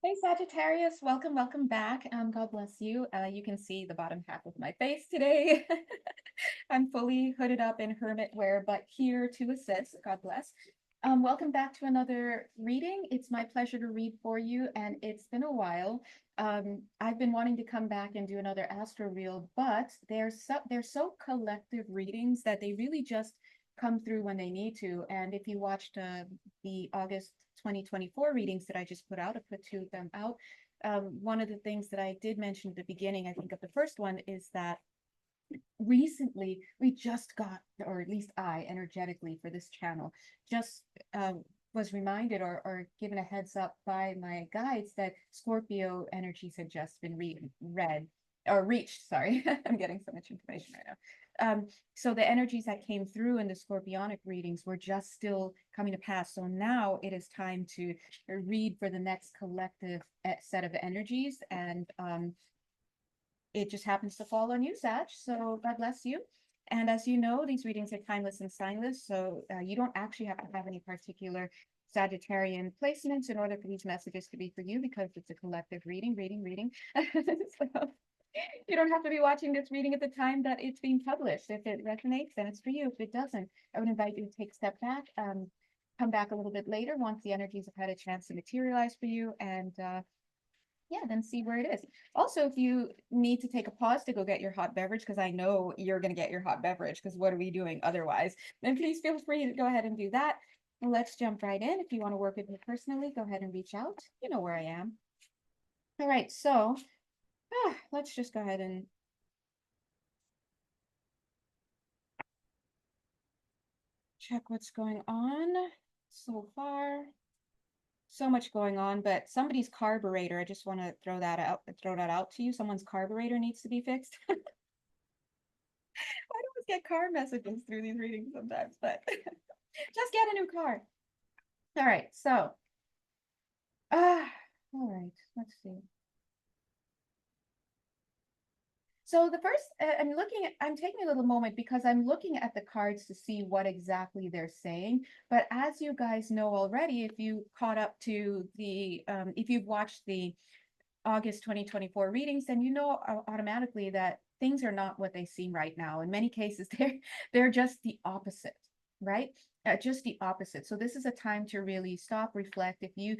Hey Sagittarius, welcome back. God bless you. You can see the bottom half of my face today. I'm fully hooded up in hermit wear, but here to assist. God bless. Welcome back to another reading. It's my pleasure to read for you, and it's been a while. I've been wanting to come back and do another astro reel, but they're so collective readings that they really just come through when they need to. And if you watched the August 2024 readings that I just put out, I put two of them out. One of the things that I did mention at the beginning, I think of the first one, is that recently we just got, or at least I energetically for this channel, just was reminded or given a heads up by my guides that Scorpio energies had just been read or reached. Sorry, I'm getting so much information right now. So the energies that came through in the Scorpionic readings were just still coming to pass. So now it is time to read for the next collective set of energies, and it just happens to fall on you, Sag. So God bless you. And as you know, these readings are timeless and signless, so you don't actually have to have any particular Sagittarian placements in order for these messages to be for you, because it's a collective reading. So you don't have to be watching this reading at the time that it's being published. If it resonates, then it's for you. If it doesn't, I would invite you to take a step back, come back a little bit later once the energies have had a chance to materialize for you, and yeah, then see where it is. Also, if you need to take a pause to go get your hot beverage, because I know you're going to get your hot beverage, because what are we doing otherwise? Then please feel free to go ahead and do that. Let's jump right in. If you want to work with me personally, go ahead and reach out. You know where I am. All right, so let's just go ahead and check what's going on so far. So much going on, but somebody's carburetor, I just want to throw that out to you. Someone's carburetor needs to be fixed. I always get car messages through these readings sometimes, but just get a new car. All right, so all right, let's see. So the first, I'm taking a little moment because I'm looking at the cards to see what exactly they're saying. But as you guys know already, if you caught up to if you've watched the August 2024 readings, then you know automatically that things are not what they seem right now. In many cases, they're just the opposite, right? Just the opposite. So this is a time to really stop, reflect. If you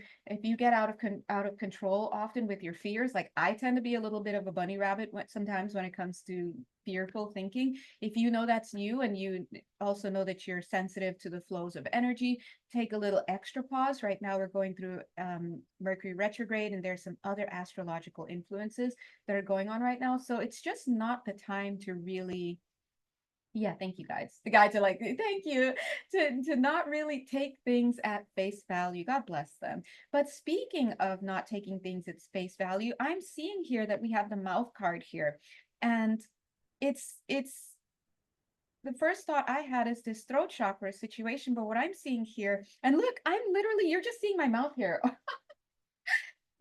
get out of control often with your fears, like I tend to be a little bit of a bunny rabbit sometimes when it comes to fearful thinking. If you know that's you, and you also know that you're sensitive to the flows of energy, take a little extra pause. Right now we're going through Mercury retrograde, and there's some other astrological influences that are going on right now. So it's just not the time to really, yeah, thank you guys. The guides are like, thank you, to not really take things at face value. God bless them. But speaking of not taking things at face value, I'm seeing here that we have the mouth card here. And it's the first thought I had is this throat chakra situation, but what I'm seeing here, and look, I'm literally, you're just seeing my mouth here.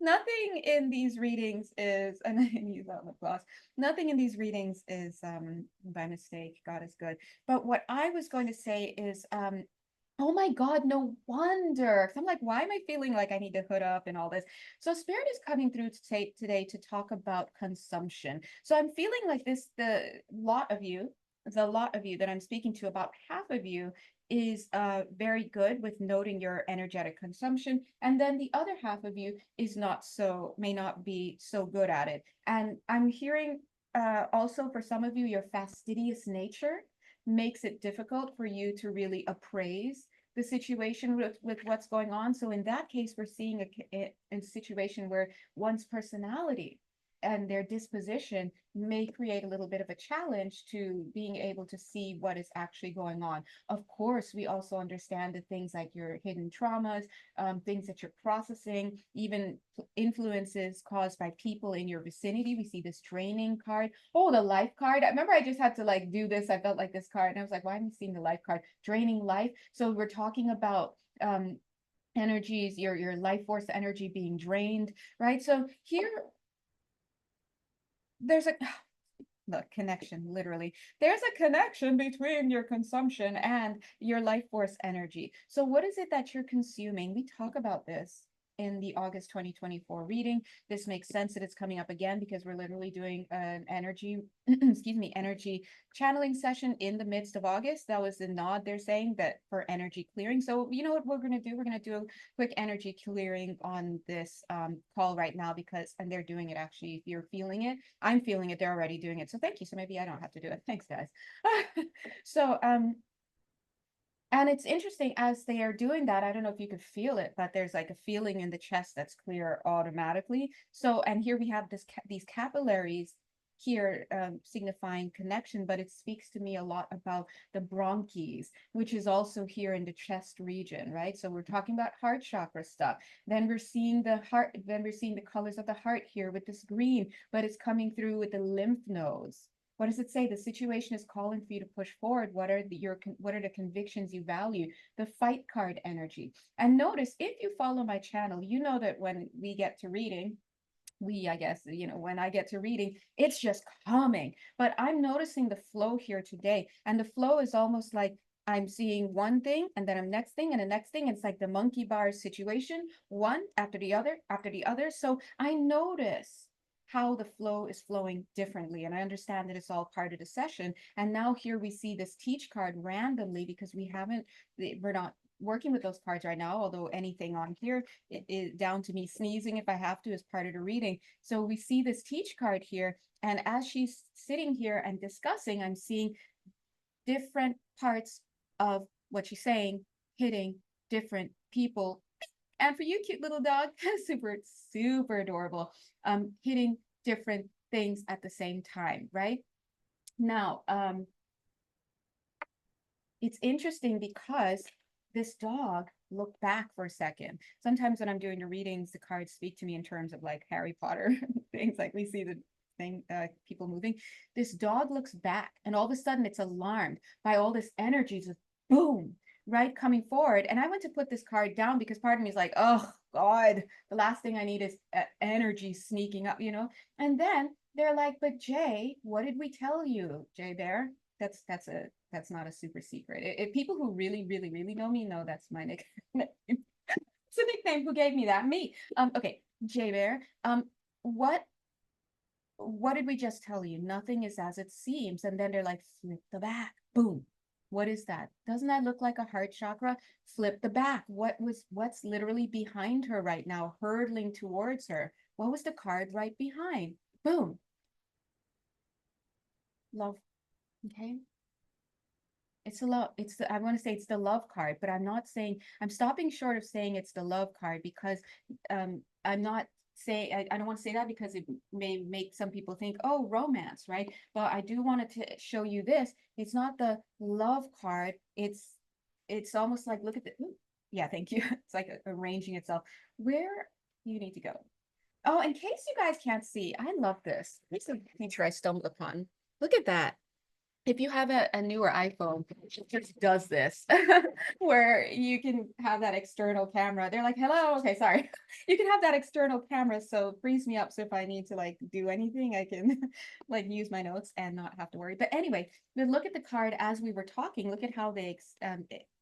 Nothing in these readings is, and I use that lip gloss, nothing in these readings is by mistake. God is good. But what I was going to say is, oh my God, no wonder. 'Cause I'm like, why am I feeling like I need to hood up and all this? So Spirit is coming through today to talk about consumption. So I'm feeling like this, the lot of you that I'm speaking to, about half of you is very good with noting your energetic consumption, and then the other half of you is may not be so good at it. And I'm hearing also for some of you, your fastidious nature makes it difficult for you to really appraise the situation with what's going on. So in that case, we're seeing a situation where one's personality and their disposition may create a little bit of a challenge to being able to see what is actually going on. Of course, we also understand that things like your hidden traumas, things that you're processing, even influences caused by people in your vicinity. We see this draining card. Oh, the life card. I remember I just had to like do this. I felt like this card, and I was like, why am I seeing the life card? Draining life. So we're talking about energies, your life force energy being drained, right? So here there's a the connection, literally, there's a connection between your consumption and your life force energy. So what is it that you're consuming? We talk about this in the August 2024 reading. This makes sense that it's coming up again because we're literally doing an energy, excuse me, energy channeling session in the midst of August. That was the nod they're saying that for energy clearing. So you know what we're going to do? We're going to do a quick energy clearing on this call right now because, and they're doing it actually. If you're feeling it, I'm feeling it. They're already doing it. So thank you. So maybe I don't have to do it. Thanks, guys. So, and it's interesting as they are doing that. I don't know if you could feel it, but there's like a feeling in the chest that's clear automatically. So, and here we have these capillaries here signifying connection, but it speaks to me a lot about the bronchies, which is also here in the chest region, right? So we're talking about heart chakra stuff. Then we're seeing the heart, then we're seeing the colors of the heart here with this green, but it's coming through with the lymph nodes. What does it say? The situation is calling for you to push forward. What are the convictions you value? The fight card energy. And notice, if you follow my channel, you know that when we get to reading, I guess, you know, when I get to reading, it's just calming. But I'm noticing the flow here today. And the flow is almost like I'm seeing one thing and then a next thing and a next thing. It's like the monkey bars situation, one after the other, after the other. So I notice how the flow is flowing differently. And I understand that it's all part of the session. And now here we see this teach card randomly because we're not working with those cards right now, although anything on here is down to me sneezing if I have to as part of the reading. So we see this teach card here. And as she's sitting here and discussing, I'm seeing different parts of what she's saying hitting different people. And for you, cute little dog, super, super adorable, hitting different things at the same time, right? Now, it's interesting because this dog looked back for a second. Sometimes when I'm doing the readings, the cards speak to me in terms of like Harry Potter things, like we see the thing, people moving. This dog looks back and all of a sudden it's alarmed by all this energy, just boom, right, coming forward. And I went to put this card down because part of me is like, oh God, the last thing I need is energy sneaking up, you know? And then they're like, but Jay, what did we tell you, Jay Bear? That's not a super secret. If people who really, really, really know me know that's my nickname. It's a nickname. Who gave me that? Me. Okay, Jay Bear. What did we just tell you? Nothing is as it seems. And then they're like, flip the back. Boom. What is that? Doesn't that look like a heart chakra? Flip the back. What's literally behind her right now, hurtling towards her? What was the card right behind? Boom. Love. Okay. It's a love. I want to say it's the love card, but I'm stopping short of saying it's the love card because I'm not saying, I don't want to say that because it may make some people think, oh, romance, right? But I do want to show you this. It's not the love card. It's almost like, look at the, ooh, yeah, thank you. It's like arranging itself. Where you need to go. Oh, in case you guys can't see, I love this. This is a feature I stumbled upon. Look at that. If you have a newer iPhone, it just does this, where you can have that external camera. They're like, hello, okay, sorry. You can have that external camera, so it frees me up. So if I need to like do anything, I can like use my notes and not have to worry. But anyway, then look at the card as we were talking. Look at how they,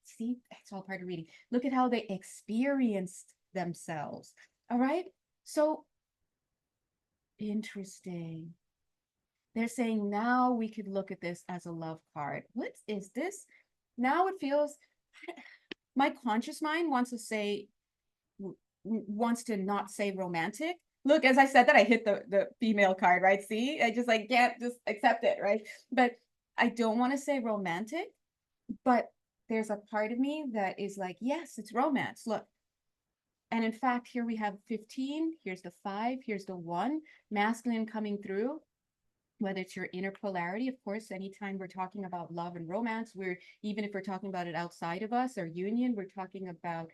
see, it's all part of reading. Look at how they experienced themselves. All right. So interesting. They're saying now we could look at this as a love card. What is this? Now it feels, my conscious mind wants to say, wants to not say romantic. Look, as I said that, I hit the female card, right? See, I just like can't just accept it, right? But I don't want to say romantic, but there's a part of me that is like, yes, it's romance. Look. And in fact, here we have 15, here's the 5, here's the 1, masculine coming through. Whether it's your inner polarity, of course, anytime we're talking about love and romance, even if we're talking about it outside of us or union, we're talking about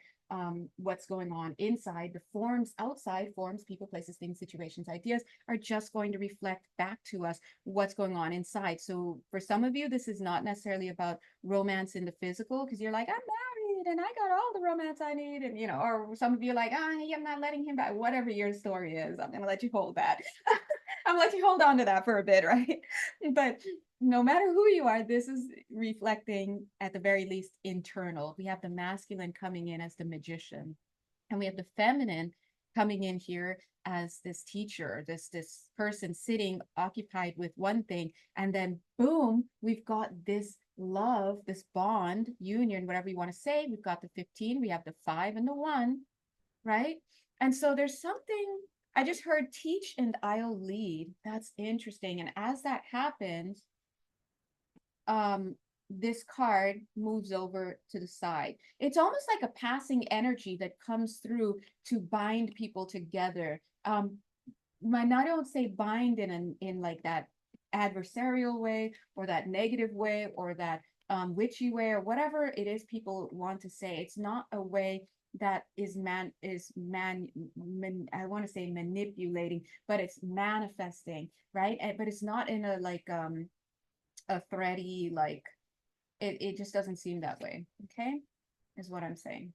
what's going on inside. The forms outside, forms, people, places, things, situations, ideas, are just going to reflect back to us what's going on inside. So for some of you, this is not necessarily about romance in the physical, because you're like, I'm married and I got all the romance I need, and you know, or some of you are like, I'm not letting him back. Whatever your story is, I'm gonna let you hold that. I'm like, hold on to that for a bit, right? But no matter who you are, this is reflecting at the very least internal. We have the masculine coming in as the magician. And we have the feminine coming in here as this teacher, this person sitting occupied with one thing, and then boom, we've got this love, this bond, union, whatever you want to say. We've got the 15, we have the 5 and the 1, right? And so there's something I just heard, teach and I'll lead. That's interesting. And as that happens, um this card moves over to the side. It's almost like a passing energy that comes through to bind people together. I don't say bind in like that adversarial way or that negative way or that witchy way or whatever it is people want to say. It's not a way that I want to say manipulating, but it's manifesting, right? But it's not in a like a thready, like it just doesn't seem that way. Okay, is what I'm saying.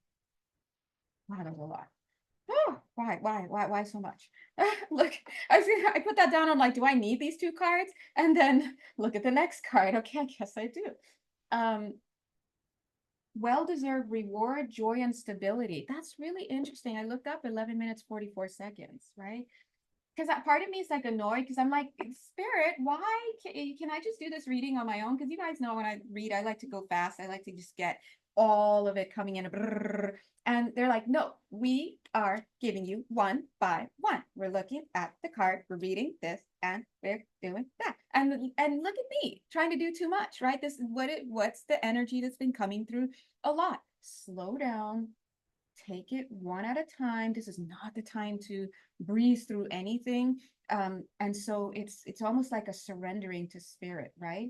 Wow, there's a lot. Oh, why so much? Look, I put that down. I'm like, do I need these 2 cards? And then look at the next card. Okay, I guess I do. Well-deserved reward, joy, and stability. That's really interesting. I looked up 11 minutes 44 seconds, right? Because that part of me is like annoyed because I'm like, Spirit, why can I just do this reading on my own? Because you guys know when I read, I like to go fast. I like to just get all of it coming in. And they're like, no, we are giving you 1 by 1. We're looking at the card, we're reading this, and we're doing that. And look at me trying to do too much, right? This is what's the energy that's been coming through a lot. Slow down, take it one at a time. This is not the time to breeze through anything. And so it's almost like a surrendering to spirit, right?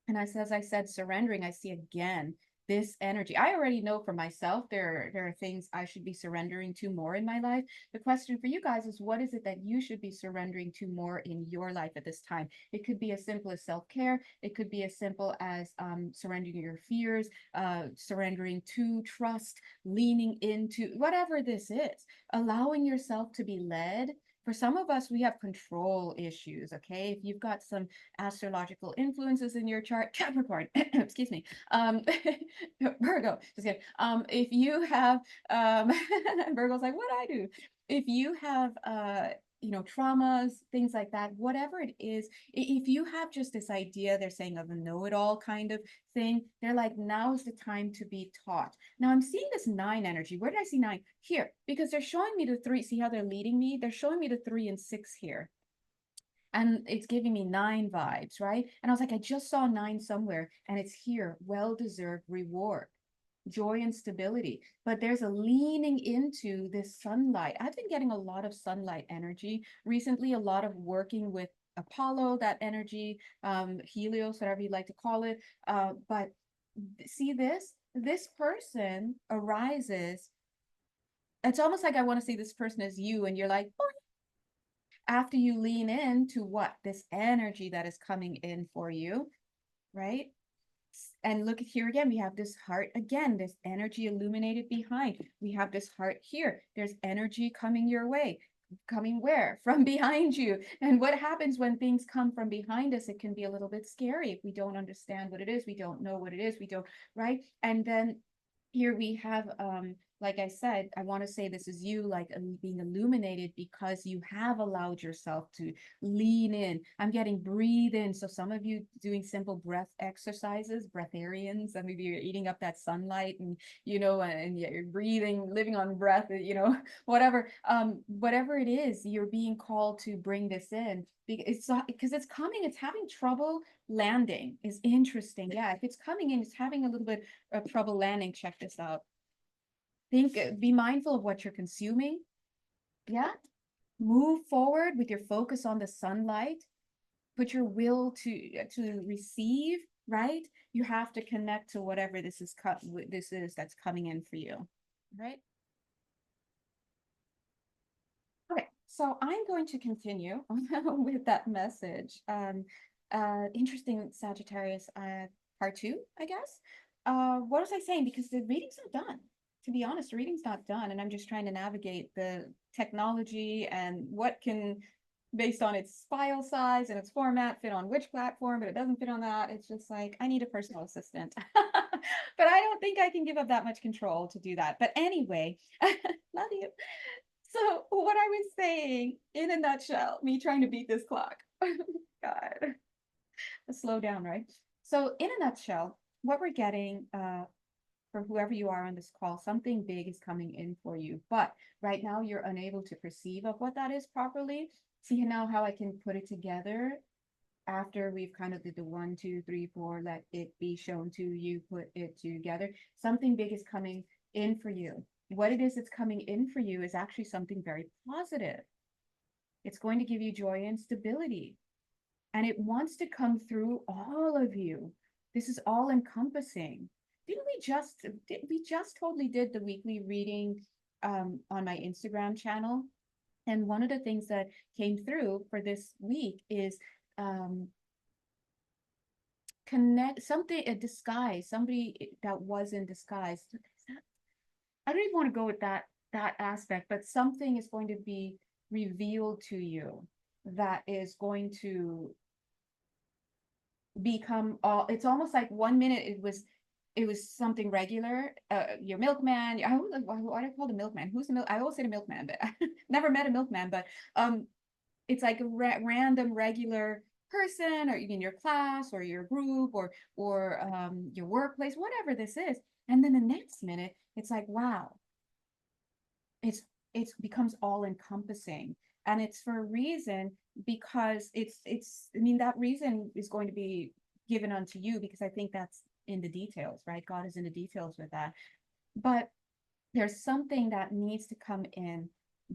And as I said, surrendering, I see again this energy. I already know for myself there are things I should be surrendering to more in my life. The question for you guys is, what is it that you should be surrendering to more in your life at this time? It could be as simple as self-care. It could be as simple as surrendering your fears, surrendering to trust, leaning into whatever this is, allowing yourself to be led. For some of us, we have control issues, okay? If you've got some astrological influences in your chart, Capricorn, excuse me, Virgo, just kidding. If you have, Virgo's like, what I do? If you have, traumas, things like that, whatever it is, if you have just this idea, they're saying of a know-it-all kind of thing, they're like, now is the time to be taught. Now I'm seeing this 9 energy. Where did I see 9? Here, because they're showing me the 3. See how they're leading me? They're showing me the 3 and 6 here. And it's giving me 9 vibes, right? And I was like, I just saw 9 somewhere, and it's here. Well-deserved reward, joy, and stability. But there's a leaning into this sunlight. I've been getting a lot of sunlight energy recently, a lot of working with Apollo, that energy, Helios, whatever you'd like to call it. But see this person arises. It's almost like I want to see this person as you, and you're like, oh, after you lean into what this energy that is coming in for you, right? And look at here again, we have this heart again, this energy illuminated behind. We have this heart here. There's energy coming your way. Coming where? From behind you. And what happens when things come from behind us? It can be a little bit scary if we don't understand what it is. We don't know what it is. We don't, right? And then here we have like I said, I want to say this is you, like being illuminated because you have allowed yourself to lean in. I'm getting breathe in. So some of you doing simple breath exercises, breatharians, and maybe you're eating up that sunlight and, and yet you're breathing, living on breath, whatever it is, you're being called to bring this in. Because it's coming, it's having trouble landing is interesting. Yeah, if it's coming in, it's having a little bit of trouble landing. Check this out. Be mindful of what you're consuming. Yeah. Move forward with your focus on the sunlight. Put your will to receive, right? You have to connect to whatever this is that's coming in for you, right? Okay, so I'm going to continue with that message. Interesting Sagittarius, part 2, I guess. What was I saying? Because the reading's not done. To be honest, the reading's not done, and I'm just trying to navigate the technology and what can, based on its file size and its format, fit on which platform, but it doesn't fit on that. It's just like, I need a personal assistant. But I don't think I can give up that much control to do that. But anyway, love you. So what I was saying in a nutshell, me trying to beat this clock. God, slow down, right? So in a nutshell, what we're getting for whoever you are on this call, something big is coming in for you. But right now you're unable to perceive of what that is properly. See now how I can put it together after we've kind of did the 1, 2, 3, 4, let it be shown to you, put it together. Something big is coming in for you. What it is that's coming in for you is actually something very positive. It's going to give you joy and stability. And it wants to come through all of you. This is all encompassing. Didn't we just totally did the weekly reading on my Instagram channel? And one of the things that came through for this week is connect something, a disguise, somebody that was in disguise. I don't even want to go with that aspect, but something is going to be revealed to you that is going to become all. It's almost like 1 minute it was something regular. Your milkman. Why do I call the milkman? Who's the milk? I always say the milkman, but never met a milkman. But it's like a random regular person, or in your class or your group or your workplace, whatever this is. And then the next minute, it's like, wow, it's becomes all encompassing, and it's for a reason, because it's I mean, that reason is going to be given unto you, because I think that's in the details, right? God is in the details with that. But there's something that needs to come in,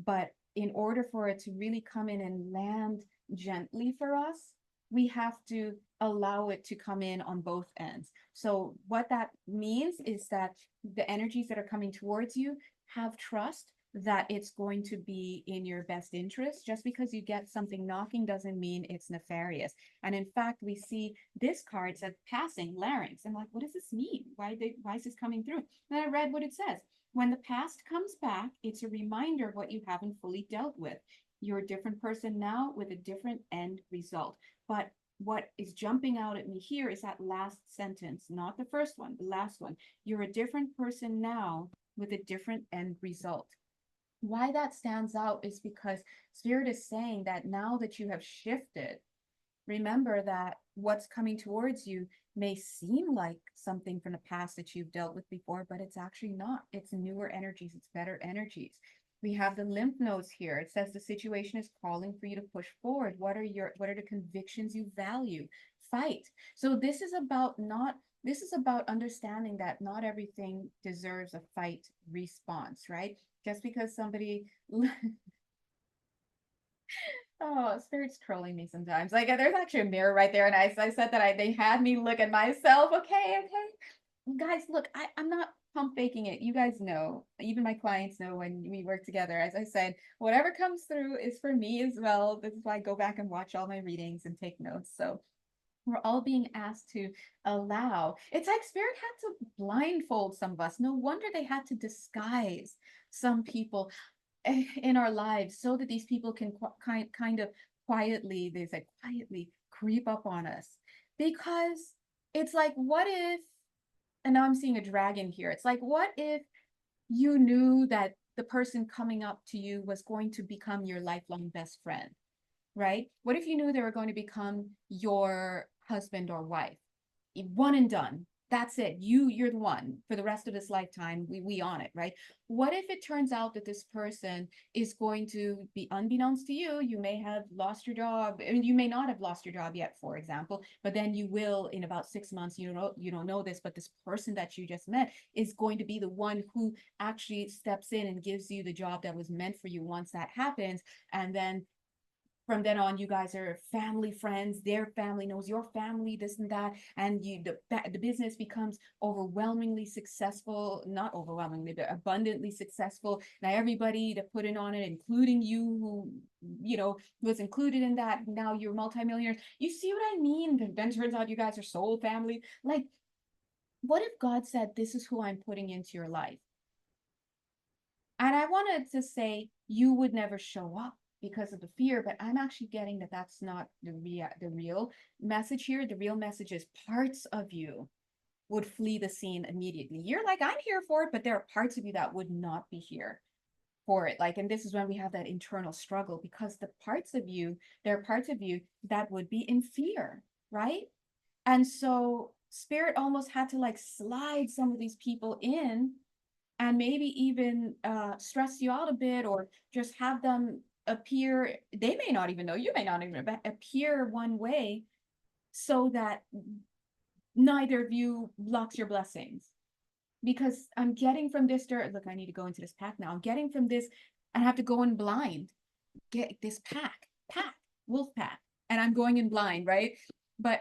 but in order for it to really come in and land gently for us, we have to allow it to come in on both ends. So what that means is that the energies that are coming towards you, have trust that it's going to be in your best interest. Just because you get something knocking doesn't mean it's nefarious. And in fact, we see this card said passing larynx. I'm like, what does this mean? Why is this coming through? And I read what it says. When the past comes back, it's a reminder of what you haven't fully dealt with. You're a different person now with a different end result. But what is jumping out at me here is that last sentence, not the first one, the last one. You're a different person now with a different end result. Why that stands out is because Spirit is saying that now that you have shifted, remember that what's coming towards you may seem like something from the past that you've dealt with before, but it's actually not. It's newer energies, it's better energies. We have the lymph nodes here. It says the situation is calling for you to push forward. What are the convictions you value? Fight. So this is about understanding that not everything deserves a fight response, right? Just because somebody oh, Spirit's trolling me sometimes. Like there's actually a mirror right there, and I said that they had me look at myself. Okay, guys, look, I'm not pump faking it. You guys know, even my clients know when we work together. As I said, whatever comes through is for me as well. This is why I go back and watch all my readings and take notes. So we're all being asked to allow. It's like Spirit had to blindfold some of us. No wonder they had to disguise some people in our lives so that these people can kind of quietly, they say quietly, creep up on us. Because it's like, what if, and now I'm seeing a dragon here. It's like, what if you knew that the person coming up to you was going to become your lifelong best friend, right? What if you knew they were going to become your husband or wife? One and done. That's it. You're the one for the rest of this lifetime. We on it, right? What if it turns out that this person is going to be, unbeknownst to you, you may have lost your job, and you may not have lost your job yet, for example, but then you will in about 6 months. You don't know this, but this person that you just met is going to be the one who actually steps in and gives you the job that was meant for you once that happens. And then from then on, you guys are family, friends, their family knows your family, this and that, and the business becomes overwhelmingly successful, not overwhelmingly, but abundantly successful. Now everybody that put in on it, including you, who was included in that, now you're multimillionaires. You see what I mean? Then turns out you guys are soul family. Like, what if God said, this is who I'm putting into your life? And I wanted to say you would never show up because of the fear, but I'm actually getting that that's not the real message here. The real message is parts of you would flee the scene immediately. You're like, I'm here for it, but there are parts of you that would not be here for it. Like, and this is when we have that internal struggle, because there are parts of you that would be in fear, right? And so spirit almost had to like slide some of these people in, and maybe even stress you out a bit, or just have them appear, they may not even know, you may not even appear one way, so that neither of you blocks your blessings. Because I'm getting from this dirt, look, I need to go into this pack now. I'm getting from this, I have to go in blind, get this pack, wolf pack, and I'm going in blind, right? But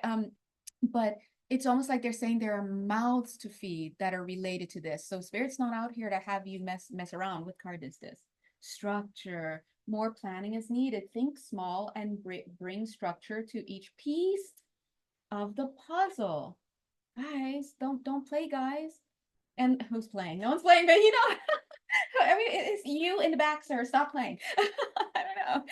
it's almost like they're saying there are mouths to feed that are related to this. So spirit's not out here to have you mess around. What card is this? Structure. More planning is needed. Think small and bring structure to each piece of the puzzle. Guys, don't play, guys. And who's playing? No one's playing, but I mean, it's you in the back, sir. Stop playing. I don't know.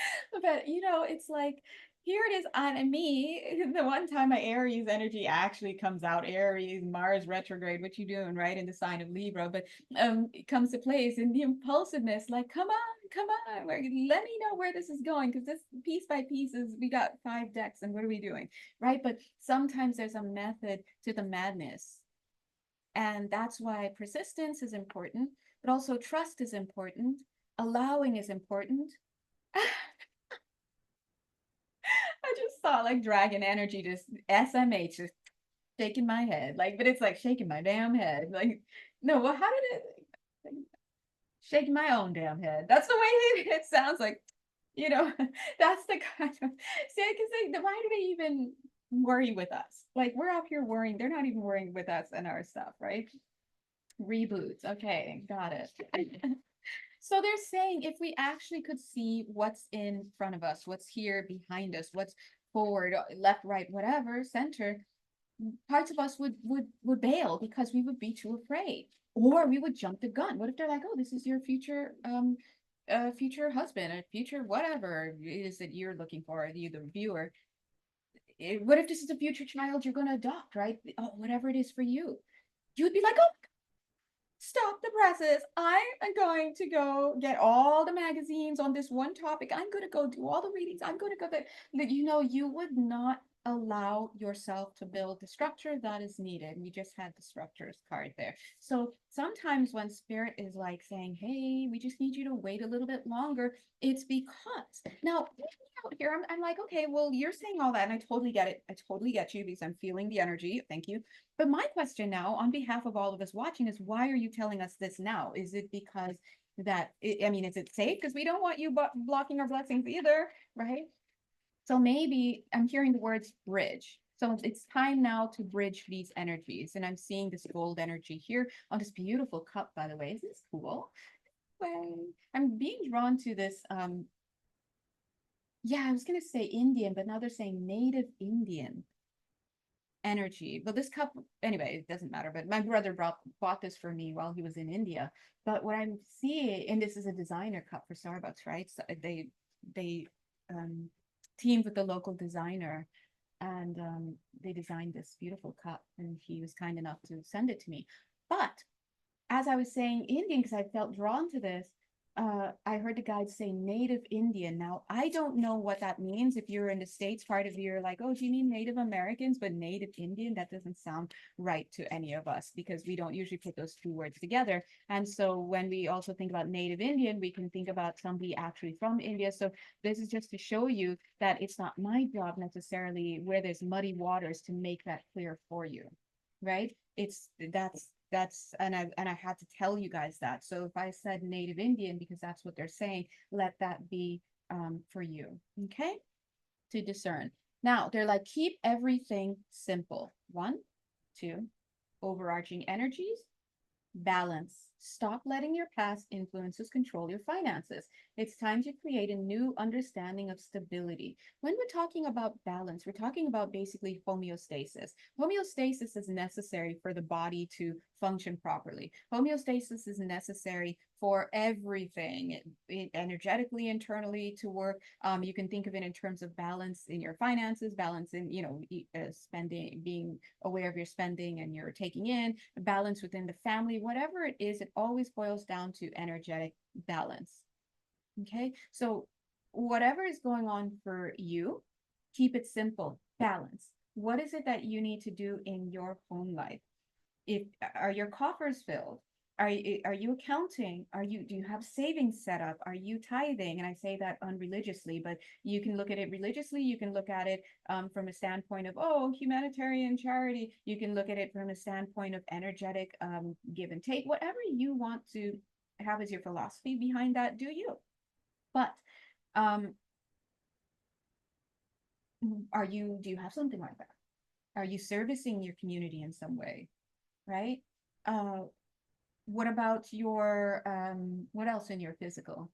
But it's like, here it is on me. The one time my Aries energy actually comes out, Aries, Mars retrograde, what you doing, right? In the sign of Libra, but it comes to place in the impulsiveness, like, come on, let me know where this is going, because this piece by pieces, we got 5 decks, and what are we doing? Right? But sometimes there's a method to the madness. And that's why persistence is important, but also trust is important. Allowing is important. I just saw like dragon energy, just SMH, just shaking my head. Like, but it's like shaking my damn head. Like, no, well, how did it? Like, shaking my own damn head. That's the way it sounds like, that's the kind of, see, because why do they even worry with us? Like, we're out here worrying. They're not even worrying with us and our stuff, right? Reboots. Okay, got it. So they're saying if we actually could see what's in front of us, what's here behind us, what's forward, left, right, whatever, center, parts of us would bail because we would be too afraid. Or we would jump the gun. What if they're like, oh, this is your future future husband, or future whatever it is that you're looking for, you the viewer. What if this is a future child you're gonna adopt, right? Oh, whatever it is for you. You'd be like, oh, stop the presses. I am going to go get all the magazines on this one topic. I'm going to go do all the readings. I'm going to go that you would not allow yourself to build the structure that is needed. We just had the structures card there. So sometimes when spirit is like saying, hey, we just need you to wait a little bit longer, it's because now out here, I'm like, okay, well, you're saying all that, and I totally get it. I totally get you, because I'm feeling the energy. Thank you. But my question now, on behalf of all of us watching, is why are you telling us this now? Is it because I mean, is it safe? Because we don't want you blocking our blessings either, right? So maybe I'm hearing the words bridge. So it's time now to bridge these energies. And I'm seeing this gold energy here on this beautiful cup, by the way. Isn't this cool? I'm being drawn to this. Yeah, I was going to say Indian, but now they're saying native Indian energy. But this cup, anyway, it doesn't matter. But my brother bought this for me while he was in India. But what I'm seeing, and this is a designer cup for Starbucks, right? So they teamed with the local designer, and they designed this beautiful cup, and he was kind enough to send it to me. But as I was saying Indian, because I felt drawn to this, I heard the guys say native Indian. Now, I don't know what that means. If you're in the States, part of you are like, oh, do you mean Native Americans? But native Indian, that doesn't sound right to any of us, because we don't usually put those two words together. And so when we also think about native Indian, we can think about somebody actually from India. So this is just to show you that it's not my job necessarily, where there's muddy waters, to make that clear for you, right? That's and I had to tell you guys that. So if I said native Indian, because that's what they're saying, let that be for you, okay, to discern. Now they're like, keep everything simple. 1, 2, overarching energies, balance, Stop letting your past influences control your finances. It's time to create a new understanding of stability. When we're talking about balance, we're talking about basically homeostasis. Homeostasis is necessary for the body to function properly. Homeostasis is necessary for everything, energetically, internally to work. You can think of it in terms of balance in your finances, balance in, spending, being aware of your spending and your taking in, balance within the family, whatever it is, it always boils down to energetic balance. Okay, so whatever is going on for you, keep it simple, balance. What is it that you need to do in your home life? If are your coffers filled? Are you accounting? Do you have savings set up? Are you tithing? And I say that unreligiously, but you can look at it religiously. You can look at it from a standpoint of, oh, humanitarian charity. You can look at it from a standpoint of energetic give and take. Whatever you want to have as your philosophy behind that, do you? But do you have something like that? Are you servicing your community in some way? Right? What about your what else in your physical?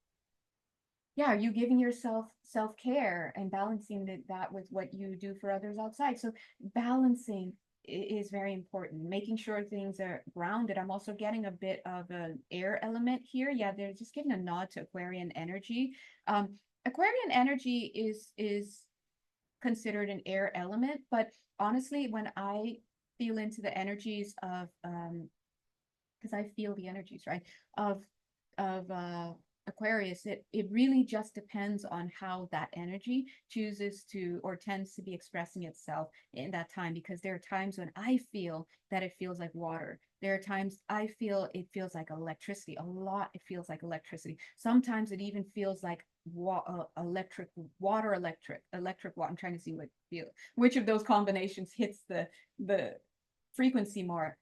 Yeah, are you giving yourself self-care and balancing that with what you do for others outside? So balancing is very important, making sure things are grounded. I'm also getting a bit of an air element here. Yeah, they're just giving a nod to Aquarian energy. Aquarian energy is considered an air element, but honestly, when I feel into the energies of because I feel the energies, right, of Aquarius, it really just depends on how that energy chooses to or tends to be expressing itself in that time, because there are times when I feel that it feels like water. There are times I feel it feels like electricity. A lot it feels like electricity. Sometimes it even feels like electric water, electric water. I'm trying to see which of those combinations hits the frequency more.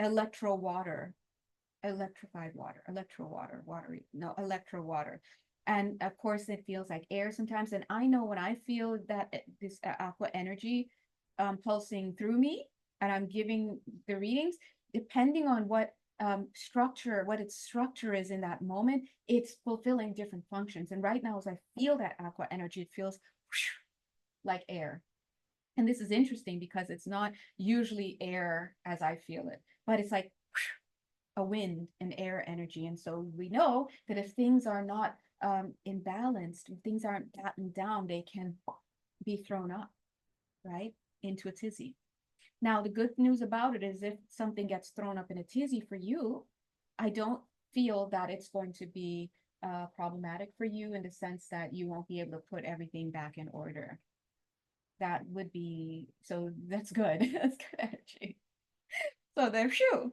Electro water, electrified water, electro water, watery, no, electro water. And of course, it feels like air sometimes. And I know when I feel that this aqua energy pulsing through me and I'm giving the readings, depending on what what its structure is in that moment, it's fulfilling different functions. And right now, as I feel that aqua energy, it feels like air. And this is interesting because it's not usually air as I feel it, but it's like a wind and air energy. And so we know that if things are not imbalanced, if things aren't gotten down, they can be thrown up, right, into a tizzy. Now, the good news about it is if something gets thrown up in a tizzy for you, I don't feel that it's going to be problematic for you in the sense that you won't be able to put everything back in order. That would be, so that's good. That's good energy. So there, phew.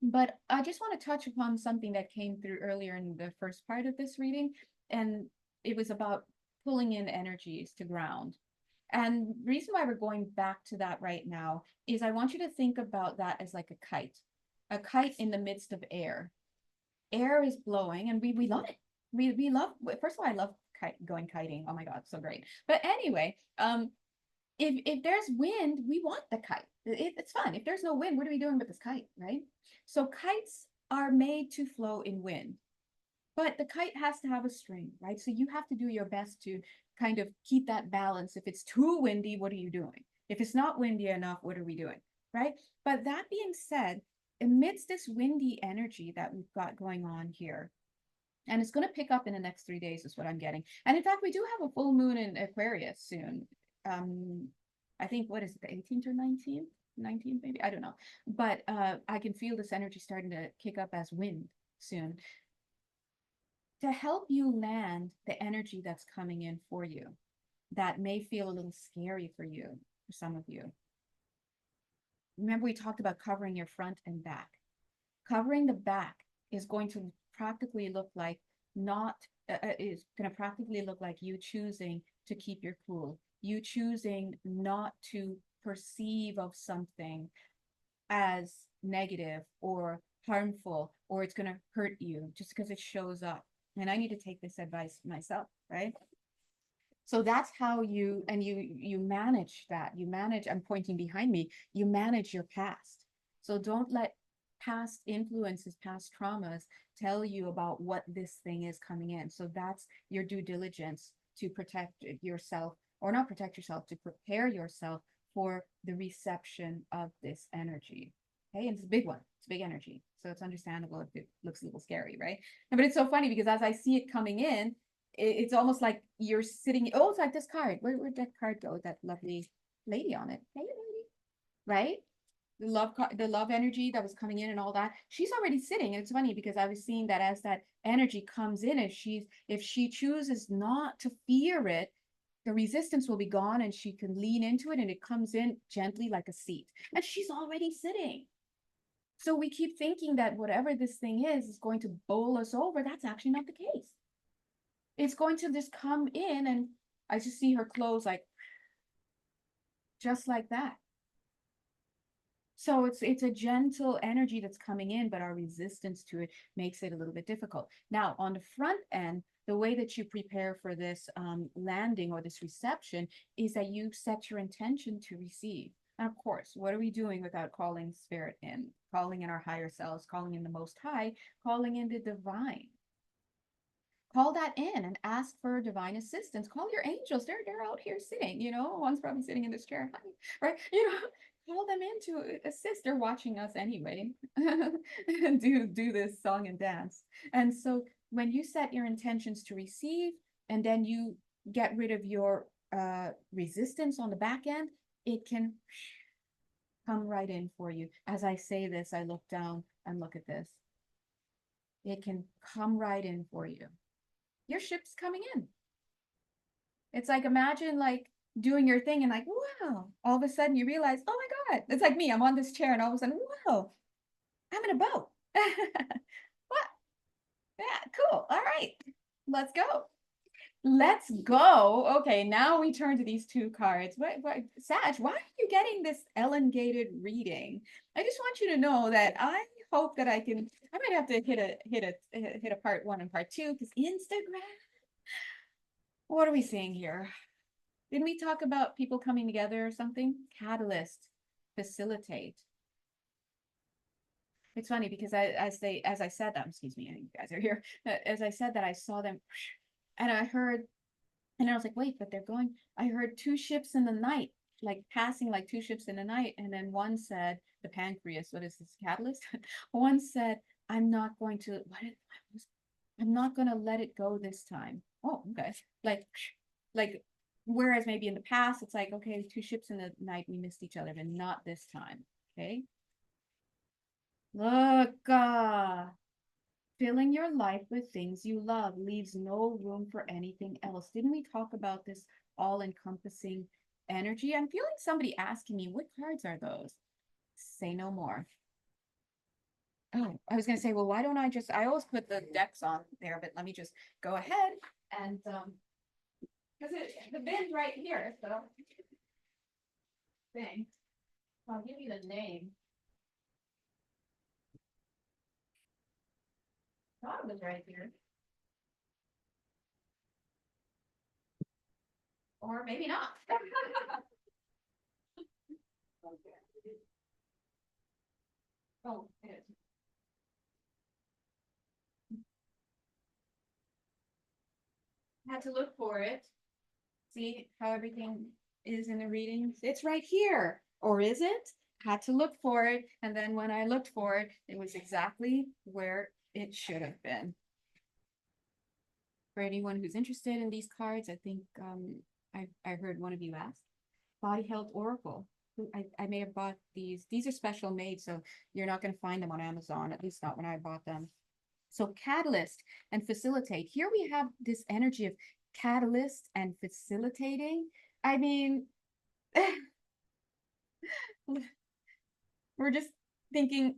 But I just want to touch upon something that came through earlier in the first part of this reading, and it was about pulling in energies to ground. And the reason why we're going back to that right now is I want you to think about that as like a kite in the midst of air. Air is blowing, and we love it. We love. First of all, I love going kiting. Oh my God, so great. But anyway, if there's wind, we want the kite. It's fun. If there's no wind, what are we doing with this kite, right? So kites are made to flow in wind, but the kite has to have a string, right? So you have to do your best to kind of keep that balance. If it's too windy, what are you doing? If it's not windy enough, what are we doing, right? But that being said, amidst this windy energy that we've got going on here, and it's going to pick up in the next 3 days is what I'm getting. And in fact, we do have a full moon in Aquarius soon. I think, what is it, the 18th or 19th? 19th maybe, I don't know. But I can feel this energy starting to kick up as wind soon. To help you land the energy that's coming in for you, that may feel a little scary for you, for some of you. Remember, we talked about covering your front and back. Covering the back is going to practically look like you choosing to keep your cool, you choosing not to perceive of something as negative or harmful, or it's going to hurt you just because it shows up. And I need to take this advice myself, right? So that's how you manage that. I'm pointing behind me, you manage your past. So don't let past influences, past traumas tell you about what this thing is coming in. So that's your due diligence to protect yourself, or not protect yourself, to prepare yourself for the reception of this energy. Okay, and it's a big one. It's a big energy. So it's understandable if it looks a little scary, right? But it's so funny because as I see it coming in, it's almost like you're sitting. Oh, it's like this card. Where'd that card go? That lovely lady on it. Hey, lady. Right? The love energy that was coming in and all that, she's already sitting. And it's funny because I was seeing that as that energy comes in, if she chooses not to fear it, the resistance will be gone and she can lean into it and it comes in gently like a seat, and she's already sitting. So we keep thinking that whatever this thing is going to bowl us over. That's actually not the case. It's going to just come in, and I just see her close like just like that. So it's a gentle energy that's coming in, but our resistance to it makes it a little bit difficult. Now, on the front end, the way that you prepare for this landing or this reception is that you set your intention to receive. And of course, what are we doing without calling spirit in, calling in our higher selves, calling in the Most High, calling in the divine? Call that in and ask for divine assistance. Call your angels. They're out here sitting, one's probably sitting in this chair, right? Call them in to assist. They're watching us anyway. do this song and dance. And so when you set your intentions to receive, and then you get rid of your resistance on the back end, it can come right in for you. As I say this, I look down and look at this. It can come right in for you. Your ship's coming in. It's like, imagine like doing your thing and like, wow, all of a sudden you realize, oh my God, it's like me, I'm on this chair and all of a sudden, wow, I'm in a boat. What? Yeah, cool. All right, let's go. Let's go. Okay, now we turn to these two cards. Sag, why are you getting this elongated reading? I just want you to know that I hope that I might have to hit a part 1 and part 2 because Instagram. What are we seeing here? Didn't we talk about people coming together or something? Catalyst, facilitate. It's funny because as I said that, excuse me, you guys are here. As I said that, I saw them, and I heard, and I was like, wait, but they're going. I heard 2 ships in the night, like passing like 2 ships in the night, and then one said, the pancreas, what is this, catalyst? One said, I'm not going to. I'm not going to let it go this time. Oh, okay. Like, whereas maybe in the past, it's like, okay, 2 ships in the night, we missed each other, but not this time. Okay. Look, filling your life with things you love leaves no room for anything else. Didn't we talk about this all-encompassing energy? I'm feeling somebody asking me, what cards are those? Say no more. Oh, I was going to say, well, why don't I always put the decks on there, but let me just go ahead and, because the bin's right here, so thing. I'll give you the name. Thought it was right here. Or maybe not. Oh, it is. Had to look for it. See how everything is in the readings? It's right here. Or is it? Had to look for it. And then when I looked for it, it was exactly where it should have been. For anyone who's interested in these cards, I think I heard one of you ask. Body Health Oracle. I may have bought these. These are special made, so you're not going to find them on Amazon, at least not when I bought them. So catalyst and facilitate. Here we have this energy of catalyst and facilitating. I mean, we're just thinking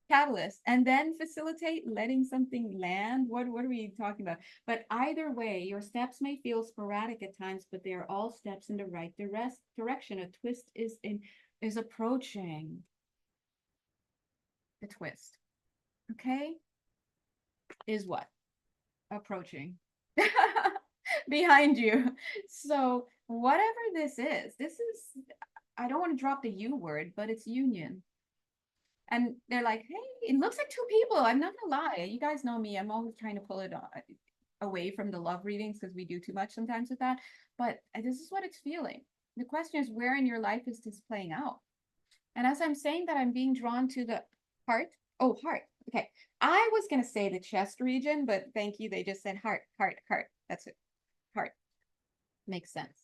catalyst and then facilitate letting something land. What are we talking about? But either way, your steps may feel sporadic at times, but they are all steps in the right direction. A twist is approaching. The twist, okay, is what? Approaching. Behind you. So whatever this is, I don't want to drop the U word, but it's union. And they're like, hey, it looks like two people. I'm not gonna lie. You guys know me. I'm always trying to pull it away from the love readings because we do too much sometimes with that. But this is what it's feeling. The question is, where in your life is this playing out? And as I'm saying that, I'm being drawn to the heart. Oh, heart. Okay. I was going to say the chest region, but thank you. They just said heart, heart, heart. That's it. Heart. Makes sense.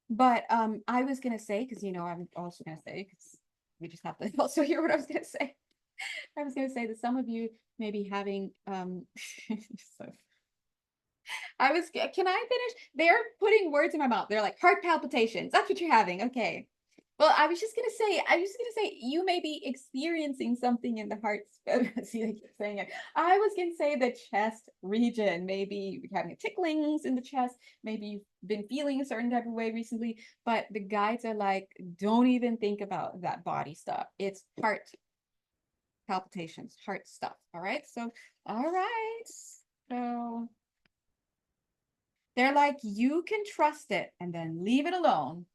But I was going to say, because, I'm also going to say, because we just have to also hear what I was going to say. I was going to say that some of you may be having, so can I finish? They're putting words in my mouth. They're like heart palpitations. That's what you're having. Okay. Well, I was just gonna say, you may be experiencing something in the heart. See, I keep saying it. I was gonna say the chest region. Maybe you're having ticklings in the chest. Maybe you've been feeling a certain type of way recently. But the guides are like, don't even think about that body stuff. It's heart palpitations, heart stuff. All right. So, all right. So they're like, you can trust it and then leave it alone.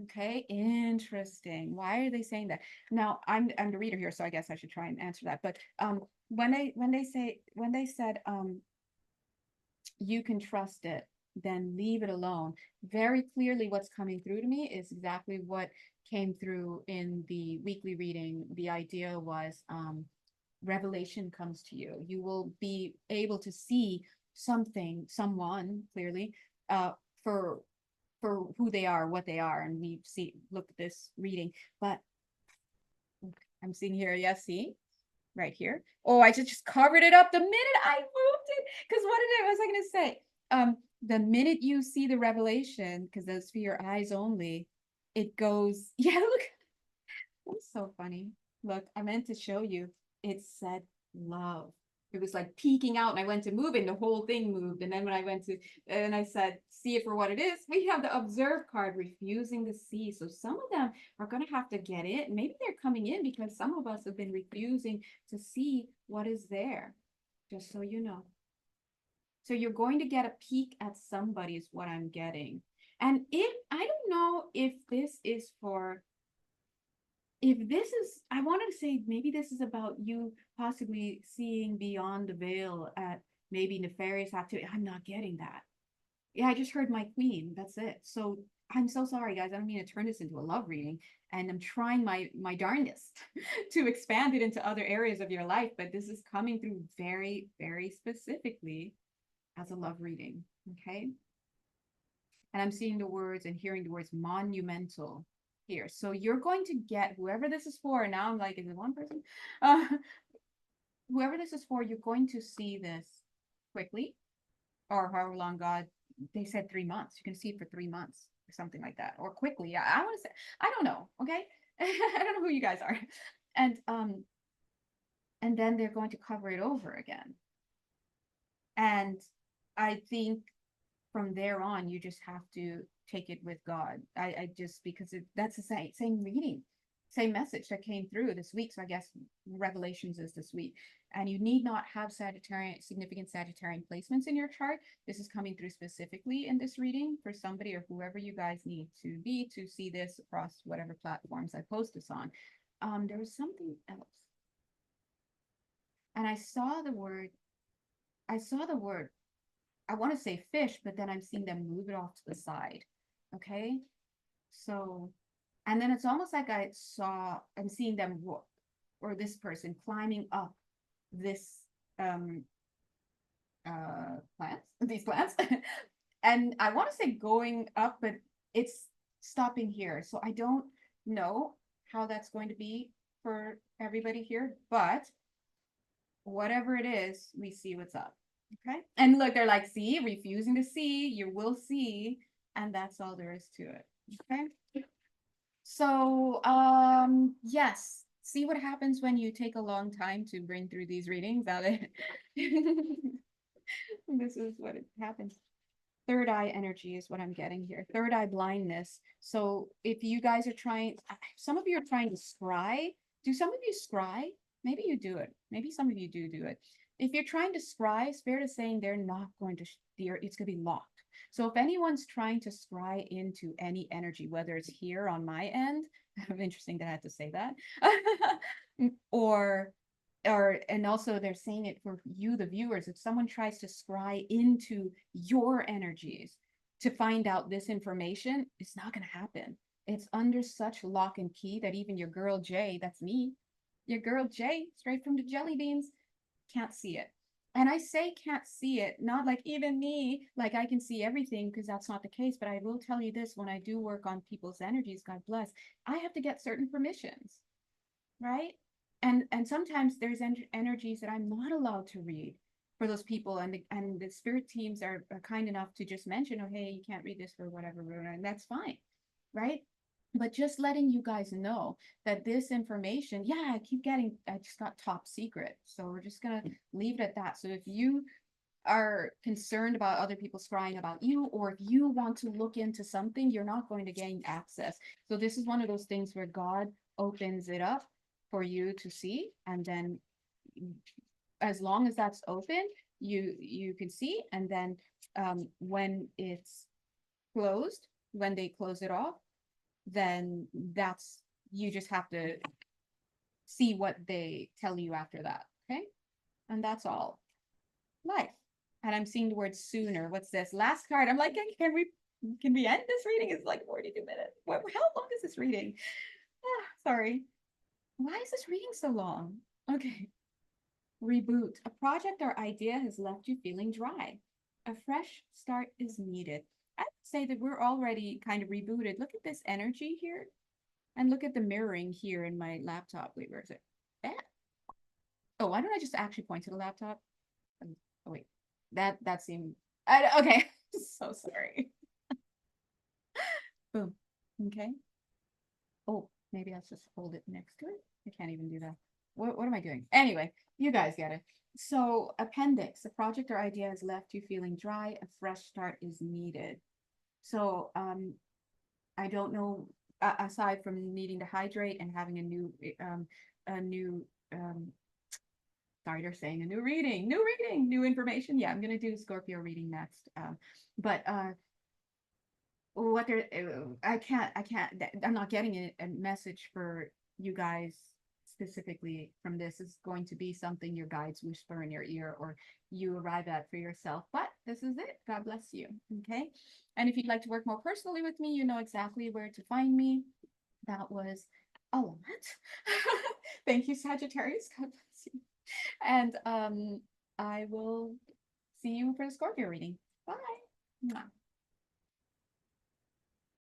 Okay, interesting. Why are they saying that? Now, I'm the reader here, so I guess I should try and answer that. But when they said you can trust it, then leave it alone. Very clearly, what's coming through to me is exactly what came through in the weekly reading. The idea was revelation comes to you. You will be able to see something, someone clearly, for who they are, what they are, and we look at this reading. But I'm seeing here, yes, see, right here. Oh, I just covered it up the minute I moved it. Because what was I gonna say? The minute you see the revelation, because that's for your eyes only, it goes, yeah, look, that's so funny. Look, I meant to show you. It said love. It was like peeking out, and I went to move it, and the whole thing moved. And then when I went to, and I said, see it for what it is, we have the observe card, refusing to see. So some of them are going to have to get it. Maybe they're coming in because some of us have been refusing to see what is there, just so you know. So you're going to get a peek at somebody is what I'm getting. And I don't know if this is for, I wanted to say maybe this is about you possibly seeing beyond the veil at maybe nefarious activity. I'm not getting that. Yeah, I just heard my queen. That's it. So I'm so sorry, guys. I don't mean to turn this into a love reading, and I'm trying my darndest to expand it into other areas of your life. But this is coming through very, very specifically as a love reading. Okay. And I'm seeing the words and hearing the words monumental here. So you're going to get whoever this is for. Now I'm like, is it one person? Uh, whoever this is for, you're going to see this quickly, or however long God, they said 3 months. You can see it for 3 months or something like that, or quickly. Yeah, I want to say, I don't know. Okay. I don't know who you guys are. And then they're going to cover it over again. And I think from there on, you just have to take it with God. I just, because that's the same reading, same message that came through this week. So I guess Revelations is this week. And you need not have significant Sagittarian placements in your chart. This is coming through specifically in this reading for somebody or whoever you guys need to be to see this across whatever platforms I post this on. There was something else. And I saw the word, I want to say fish, but then I'm seeing them move it off to the side. Okay. So, and then it's almost like I'm seeing them, or this person climbing up this, these plants. And I want to say going up, but it's stopping here. So I don't know how that's going to be for everybody here, but whatever it is, we see what's up. Okay. And look, they're like, see, refusing to see, you will see. And that's all there is to it. Okay. So, yes, see what happens when you take a long time to bring through these readings. This is what it happens. Third eye energy is what I'm getting here. Third eye blindness. So if you guys are trying, some of you are trying to scry. Do some of you scry? Maybe you do it. Maybe some of you do it. if you're trying to scry, Spirit is saying they're not going to, it's going to be locked. So if anyone's trying to scry into any energy, whether it's here on my end, interesting that I had to say that, or and also they're saying it for you, the viewers, if someone tries to scry into your energies to find out this information, it's not going to happen. It's under such lock and key that even your girl Jay, that's me, your girl Jay, straight from the jelly beans, can't see it. And I say can't see it, not like even me, like I can see everything, because that's not the case. But I will tell you this, when I do work on people's energies, God bless, I have to get certain permissions, right? And sometimes there's energies that I'm not allowed to read for those people, and the spirit teams are kind enough to just mention, oh hey, you can't read this for whatever, and that's fine, right? But just letting you guys know that this information, yeah, I just got top secret, so we're just gonna leave it at that. So if you are concerned about other people scrying about you, or if you want to look into something, you're not going to gain access. So this is one of those things where God opens it up for you to see, and then as long as that's open, you can see, and then when it's closed, when they close it off, then that's, you just have to see what they tell you after that. Okay, and that's all. Life. And I'm seeing the word sooner. What's this last card? I'm like, can we end this reading? It's like 42 minutes. How long is this reading? Sorry, why is this reading so long? Okay. Reboot. A project or idea has left you feeling dry. A fresh start is needed. I would say that we're already kind of rebooted. Look at this energy here, and look at the mirroring here in my laptop. Wait, where is it? That. Oh, why don't I just actually point to the laptop? Oh, wait, that seemed. Okay, so sorry. Boom. Okay. Oh, maybe let's just hold it next to it. I can't even do that. What am I doing? Anyway, you guys get it. So, appendix, a project or idea has left you feeling dry, a fresh start is needed. So, I don't know, aside from needing to hydrate and having a new, sorry, they're saying a new reading, new information. Yeah, I'm going to do Scorpio reading next. But what they're, I'm not getting a message for you guys specifically from this. Is going to be something your guides whisper in your ear, or you arrive at for yourself. But this is it. God bless you. Okay. And if you'd like to work more personally with me, you know exactly where to find me. That was a lot. Thank you, Sagittarius. God bless you. And I will see you for the Scorpio reading. Bye. Mwah.